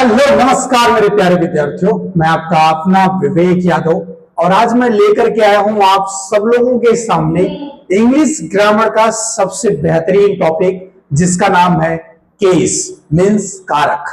Hello नमस्कार मेरे प्यारे विद्यार्थियों, मैं आपका अपना विवेक यादव और आज मैं लेकर के आया हूं आप सब लोगों के सामने इंग्लिश ग्रामर का सबसे बेहतरीन टॉपिक जिसका नाम है केस मींस कारक।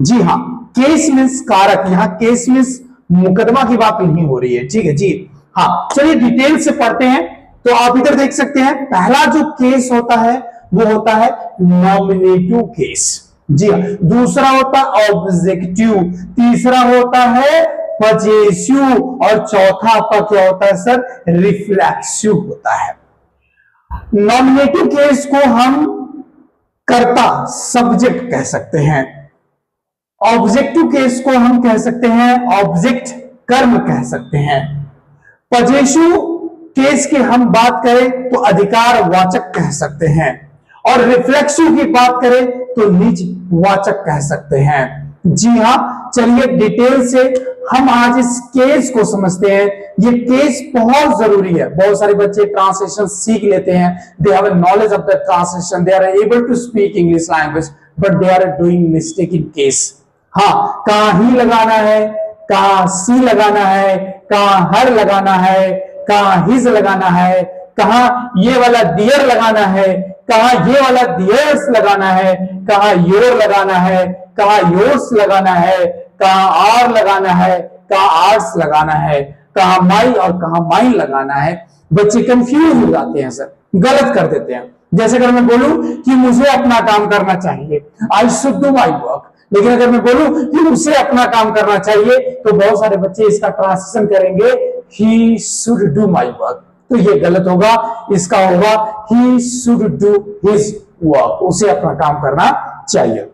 जी हाँ, केस मींस कारक। यहाँ केस मींस मुकदमा की बात नहीं हो रही है, ठीक है जी हाँ। चलिए डिटेल से पढ़ते हैं। तो आप इधर देख सकते हैं, पहला जो केस होता है वो होता है नॉमिनेटिव केस। जी हाँ, दूसरा होता है ऑब्जेक्टिव, तीसरा होता है पजेसिव और चौथा आपका क्या होता है सर, रिफ्लेक्सिव होता है। नॉमिनेटिव केस को हम कर्ता सब्जेक्ट कह सकते हैं, ऑब्जेक्टिव केस को हम कह सकते हैं ऑब्जेक्ट कर्म कह सकते हैं, पजेसिव केस की हम बात करें तो अधिकार वाचक कह सकते हैं और रिफ्लेक्सिव की बात करें तो निज वाचक कह सकते हैं। जी हाँ, चलिए डिटेल से हम आज इस केस को समझते हैं। ये केस बहुत जरूरी है। बहुत सारे बच्चे ट्रांसलेशन सीख लेते हैं, they have a knowledge of the translation, they are able to speak English language, but they are doing mistake in case. हाँ, कहां ही लगाना है, कहां सी लगाना है, कहां हर लगाना है, कहां हिज लगाना है, कहां ये वाला दियर लगाना है, कहां ये वाला दियर्स लगाना है, कहां योर लगाना है, कहां योर्स लगाना है, कहां आर लगाना है, कहां आर्स लगाना है, कहां माई और कहां माइन लगाना है। बच्चे कंफ्यूज हो जाते हैं सर, गलत कर देते हैं। जैसे अगर मैं बोलूं कि मुझे अपना काम करना चाहिए, I should do my work, लेकिन अगर मैं बोलूं कि मुझे अपना काम करना चाहिए तो बहुत सारे बच्चे इसका ट्रांसलेशन करेंगे he should do my work, तो ये गलत होगा। इसका होगा he should do his work, उसे अपना काम करना चाहिए।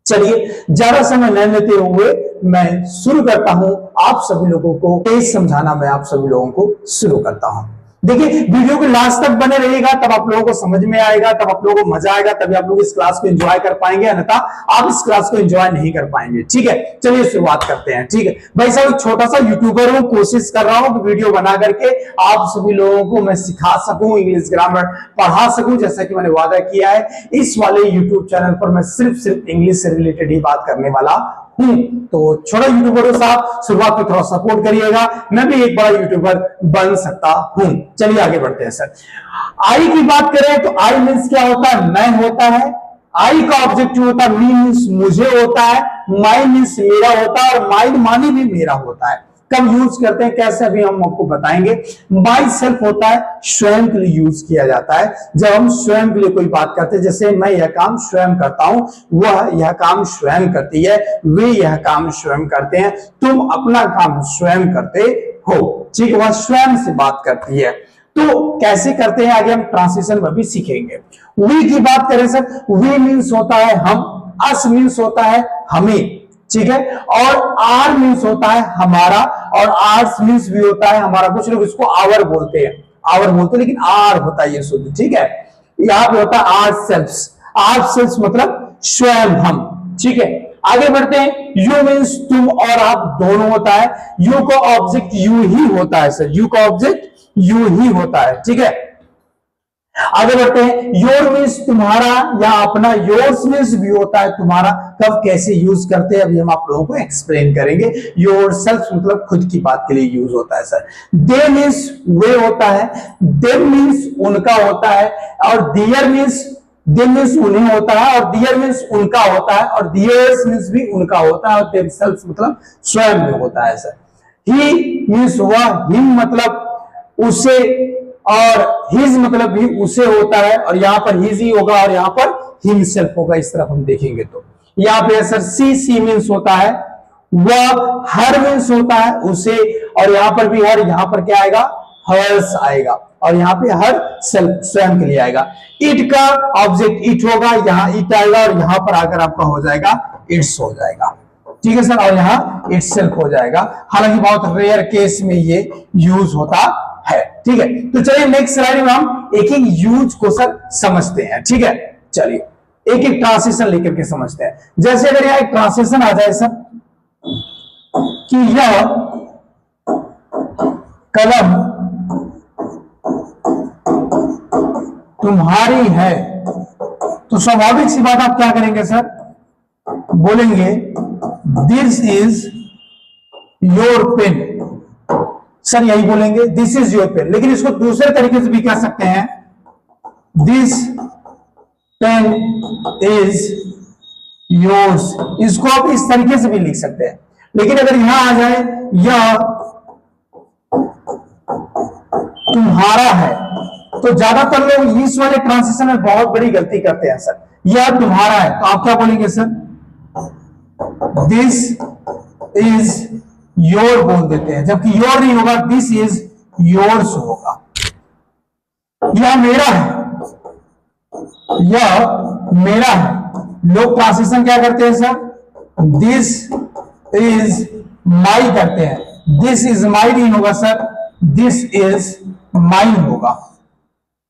चलिए ज्यादा समय न लेते हुए मैं शुरू करता हूं, आप सभी लोगों को केस समझाना मैं आप सभी लोगों को शुरू करता हूं। देखिए वीडियो को लास्ट तक बने रहिएगा, तब आप लोगों को समझ में आएगा, तब आप लोगों को मजा आएगा, तभी आप लोग इस क्लास को एंजॉय कर पाएंगे, अन्यथा आप इस क्लास को एंजॉय नहीं कर पाएंगे। ठीक है, चलिए शुरुआत करते हैं। ठीक है भाई साहब, छोटा सा यूट्यूबर हूं, कोशिश कर रहा हूं कि वीडियो बना करके आप सभी लोगों को मैं सिखा सकूं, इंग्लिश ग्रामर पढ़ा सकूं, जैसा कि मैंने वादा किया है। इस वाले यूट्यूब चैनल पर मैं सिर्फ इंग्लिश से रिलेटेड ही बात करने वाला हूं। तो छोटा यूट्यूबर हो साहब, शुरुआत में थोड़ा सपोर्ट करिएगा, मैं भी एक बड़ा यूट्यूबर बन सकता हूं। चलिए आगे बढ़ते हैं सर। आई की बात करें तो आई मीन्स क्या होता है, मैं होता है। आई का ऑब्जेक्टिव होता है मी मीन्स मुझे होता है, माई मीन्स मेरा होता है और माइंड मानी भी मेरा होता है। कब यूज करते हैं, कैसे, अभी हम आपको बताएंगे। माई सेल्फ होता है, स्वयं के लिए यूज किया जाता है। जब हम स्वयं के लिए कोई बात करते हैं, जैसे मैं यह काम स्वयं करता हूं, वह यह काम स्वयं करती है, वे यह काम स्वयं करते हैं, तुम अपना काम स्वयं करते हो। ठीक है, वह स्वयं से बात करती है। तो कैसे करते हैं आगे हम ट्रांसलेशन में भी सीखेंगे। वी की बात करें सर, वी मीन्स होता है हम, अस मीन्स होता है हमें, ठीक है, और आर मीन्स होता है हमारा, और आर्स मीन्स भी होता है हमारा। कुछ लोग इसको आवर बोलते हैं, आवर बोलते हैं, लेकिन आर होता है ये शुद्ध। ठीक है, यहां पे होता है आर सेल्फ्स, आर सेल्फ्स मतलब स्वयं हम। ठीक है, आगे बढ़ते हैं। यू मीन्स तुम और आप दोनों होता है। यू का ऑब्जेक्ट यू ही होता है सर, यू का ऑब्जेक्ट यू ही होता है। ठीक है, आगे बढ़ते हैं। योर मीन्स तुम्हारा या अपना, योर्स मीन्स भी होता है तुम्हारा। कब कैसे यूज करते हैं अभी हम आप लोगों को एक्सप्लेन करेंगे। योर सेल्फ मतलब खुद की बात के लिए यूज होता है सर। दे मीन्स वे होता है, देम मीन्स उनका होता है, और दियर मीन्स, देम मीन्स उन्हें होता है, और दियर मीन्स उनका होता है, और दियर्स मीन्स भी उनका होता है, और देम सेल्फ मतलब स्वयं में होता है सर। ही मीन्स वह, हिम मतलब उसे, और हिज मतलब भी उसे होता है, और यहां पर हिज ही होगा और यहां पर हिमसेल्फ होगा। इस तरफ हम देखेंगे तो यहां पे सर सी मीन्स होता है वह, हर मीन्स होता है उसे, और यहां पर भी हर, यहां पर क्या आएगा, हर्स आएगा, और यहां पे हर सेल्फ स्वयं के लिए आएगा। इट का ऑब्जेक्ट इट होगा, यहां इट आएगा, और यहां पर आकर आपका हो जाएगा इट्स हो जाएगा। ठीक है सर, और यहां इट सेल्फ हो जाएगा। हालांकि बहुत रेयर केस में ये यूज होता है। ठीक है, तो चलिए नेक्स्ट स्लाइड में हम एक एक यूज को सर समझते हैं। ठीक है, चलिए एक एक ट्रांसलेशन लेकर के समझते हैं। जैसे अगर यहां एक ट्रांसलेशन आ जाए सर कि यह कलम तुम्हारी है, तो स्वाभाविक सी बात आप क्या करेंगे सर, बोलेंगे this is your pen. Sir यही बोलेंगे दिस इज योर पेन, लेकिन इसको दूसरे तरीके से भी कह सकते हैं, दिस पेन इज योर्स। इसको आप इस तरीके से भी लिख सकते हैं, लेकिन अगर यहां आ जाए यह तुम्हारा है, तो ज्यादातर लोग इस वाले ट्रांसिशन में बहुत बड़ी गलती करते हैं। सर यह तुम्हारा है, तो आप क्या बोलेंगे सर, दिस इज योर बोल देते हैं, जबकि योर नहीं होगा, दिस इज योर्स होगा। यह मेरा है, यह मेरा है। लोग ट्रांसलेशन क्या करते हैं सर, दिस इज माई करते हैं, दिस इज माई नहीं होगा सर, दिस इज माइन होगा।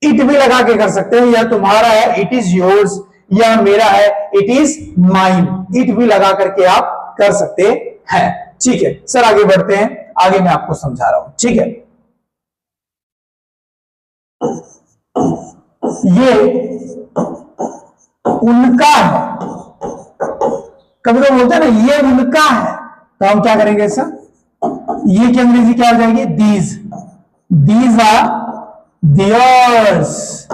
इट भी लगा के कर सकते हैं, यह तुम्हारा है, इट इज योर्स, यह मेरा है, इट इज माइन। इट भी लगा करके आप कर सकते हैं। ठीक है सर, आगे बढ़ते हैं, आगे मैं आपको समझा रहा हूं। ठीक है, ये उनका है, कभी तो बोलते हैं ना ये उनका है, तो हम क्या करेंगे सर, ये की अंग्रेजी क्या हो जाएगी, दीज आर दियर्स।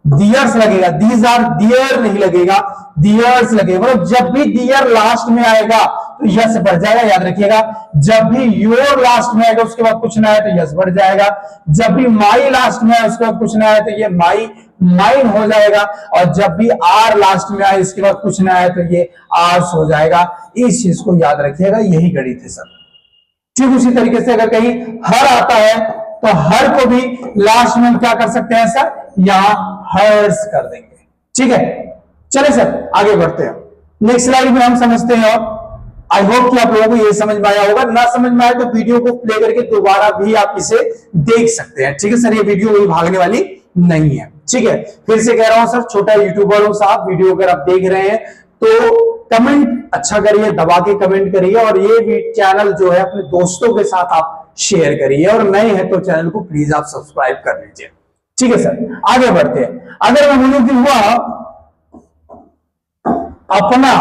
दियर्स लगेगा, दीज आर दियर नहीं लगेगा, दियर्स लगेगा। मतलब जब भी दियर लास्ट में आएगा तो यस बढ़ जाएगा, याद रखिएगा। जब भी योर लास्ट में आएगा उसके बाद कुछ ना आए तो यस बढ़ जाएगा। जब भी माई लास्ट में आए उसके बाद कुछ ना आए तो ये माई माइन हो जाएगा, और जब भी आर लास्ट में आए इसके बाद कुछ ना आए तो ये आर्स हो जाएगा। इस चीज को याद रखिएगा, यही गणित है सर। ठीक उसी तरीके से अगर कहीं हर आता है तो हर को भी लास्ट में क्या कर सकते हैं सर, यहां हर्स कर देंगे। ठीक है, चले सर आगे बढ़ते हैं। नेक्स्ट स्लाइड में हम समझते हैं, और आई होप कि आप लोगों को ये समझ में आया होगा। ना समझ में आए तो वीडियो को प्ले करके दोबारा भी आप इसे देख सकते हैं। ठीक है सर, ये वीडियो वही भागने वाली नहीं है। ठीक है, फिर से कह रहा हूं सर, छोटा यूट्यूबर हूं साहब, वीडियो अगर आप देख रहे हैं तो कमेंट अच्छा करिए, दबा के कमेंट करिए, और ये भी चैनल जो है अपने दोस्तों के साथ आप शेयर करिए, और नए हैं तो चैनल को प्लीज आप सब्सक्राइब कर लीजिए। ठीक है सर, आगे बढ़ते हैं। अगर मैं बोलूं कि वह अपना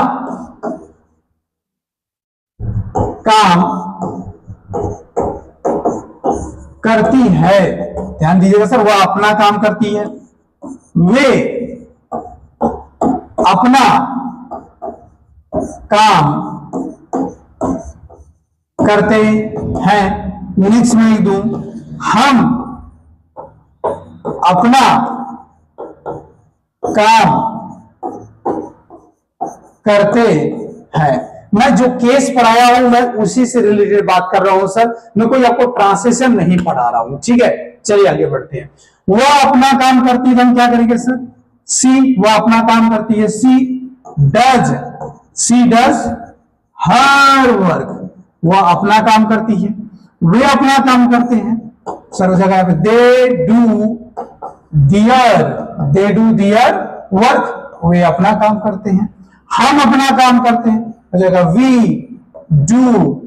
काम करती है, ध्यान दीजिएगा सर, वह अपना काम करती है, वे अपना काम करते हैं। नेक्स्ट में लिख दूं, हम अपना काम करते हैं। मैं जो केस पढ़ाया हूं मैं उसी से रिलेटेड बात कर रहा हूं सर, मैं कोई आपको ट्रांसलेशन नहीं पढ़ा रहा हूं। ठीक है, चलिए आगे बढ़ते हैं। वह अपना काम करती है, हम क्या करेंगे सर, सी, वह अपना काम करती है, सी डज हर वर्क। वह अपना काम करती है, वे अपना काम करते हैं, सर जगह पे दे डू दियर वर्क, वे अपना काम करते हैं। हम अपना काम करते हैं, जगह वी डू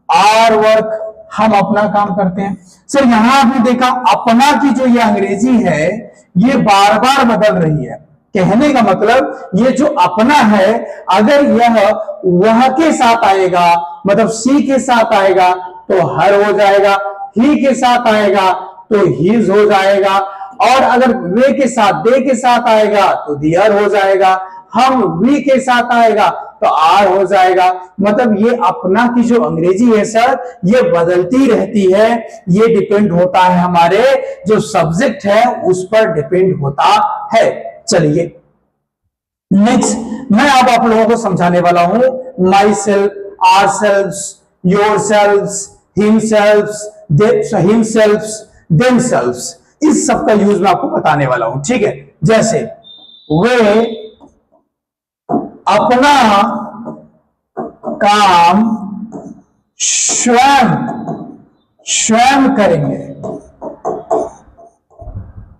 आवर वर्क, हम अपना काम करते हैं। सर यहां आपने देखा अपना की जो ये अंग्रेजी है ये बार बार बदल रही है। कहने का मतलब ये जो अपना है, अगर यह वह के साथ आएगा, मतलब सी के साथ आएगा तो हर हो जाएगा, ही के साथ आएगा तो हीज हो जाएगा, और अगर वे के साथ दे के साथ आएगा तो दियर हो जाएगा, हम वी के साथ आएगा तो आर हो जाएगा। मतलब ये अपना की जो अंग्रेजी है सर ये बदलती रहती है, ये डिपेंड होता है हमारे जो सब्जेक्ट है उस पर डिपेंड होता है। चलिए नेक्स्ट मैं अब आप लोगों को समझाने वाला हूं myself, ourselves, yourself, himself, themselves, इस सब का यूज मैं आपको बताने वाला हूं। ठीक है, जैसे वे अपना काम स्वयं करेंगे,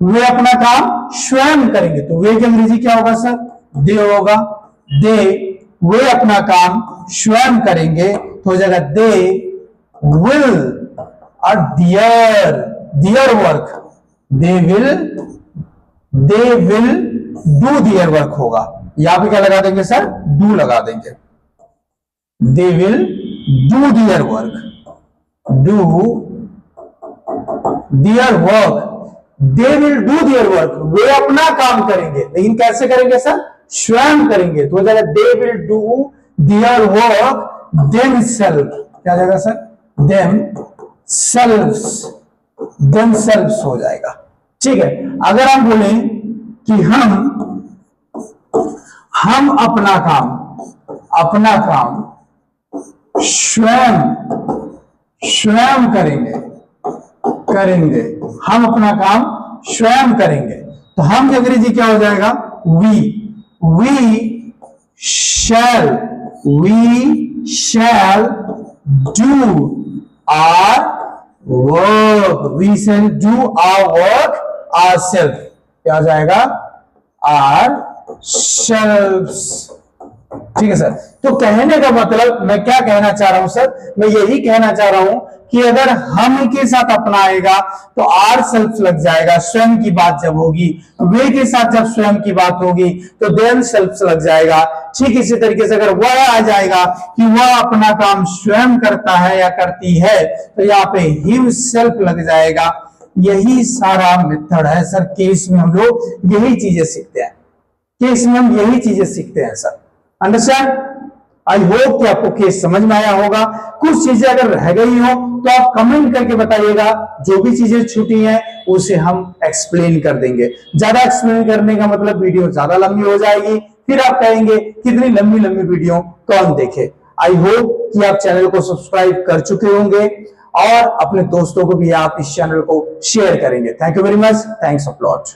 वे अपना काम स्वयं करेंगे, तो वे की अंग्रेजी क्या होगा सर, दे होगा, दे, वे अपना काम स्वयं करेंगे तो हो जाएगा दे विल, और their work, they will do their work होगा। यहां पे क्या लगा देंगे सर, डू लगा देंगे। They will do their work, do their work, they will do their work, वे अपना काम करेंगे, लेकिन कैसे करेंगे सर? स्वयं करेंगे। तो हो जाएगा they will do their work themselves, क्या जाएगा सर? देमसेल्व्स, देमसेल्व्स हो जाएगा। ठीक है, अगर हम बोलें कि हम अपना काम स्वयं करेंगे, हम अपना काम स्वयं करेंगे, तो हम अंग्रेजी क्या हो जाएगा? We shall do our work, we shall do our work ourselves, क्या हो जाएगा? ourselves। ठीक है सर, तो कहने का मतलब मैं क्या कहना चाह रहा हूं सर? मैं यही कहना चाह रहा हूं कि अगर हम के साथ अपना आएगा तो आर सेल्फ लग जाएगा, स्वयं की बात जब होगी, वे के साथ जब स्वयं की बात होगी तो देम सेल्फ लग जाएगा। ठीक इसी तरीके से अगर वह आ जाएगा कि वह अपना काम स्वयं करता है या करती है, तो यहाँ पे हिम सेल्फ लग जाएगा। यही सारा मेथड है सर, केस में हम लोग यही चीजें सीखते हैं, केस में हम यही चीजें सीखते हैं सर। अंडरस्टैंड? आई होप कि आपको केस समझ में आया होगा। कुछ चीजें अगर रह गई हो तो आप कमेंट करके बताइएगा, जो भी चीजें छूटी हैं उसे हम एक्सप्लेन कर देंगे। ज्यादा एक्सप्लेन करने का मतलब वीडियो ज्यादा लंबी हो जाएगी, फिर आप कहेंगे कितनी लंबी लंबी वीडियो कौन देखे। आई होप कि आप चैनल को सब्सक्राइब कर चुके होंगे और अपने दोस्तों को भी आप इस चैनल को शेयर करेंगे। Thank you very much, thanks a lot.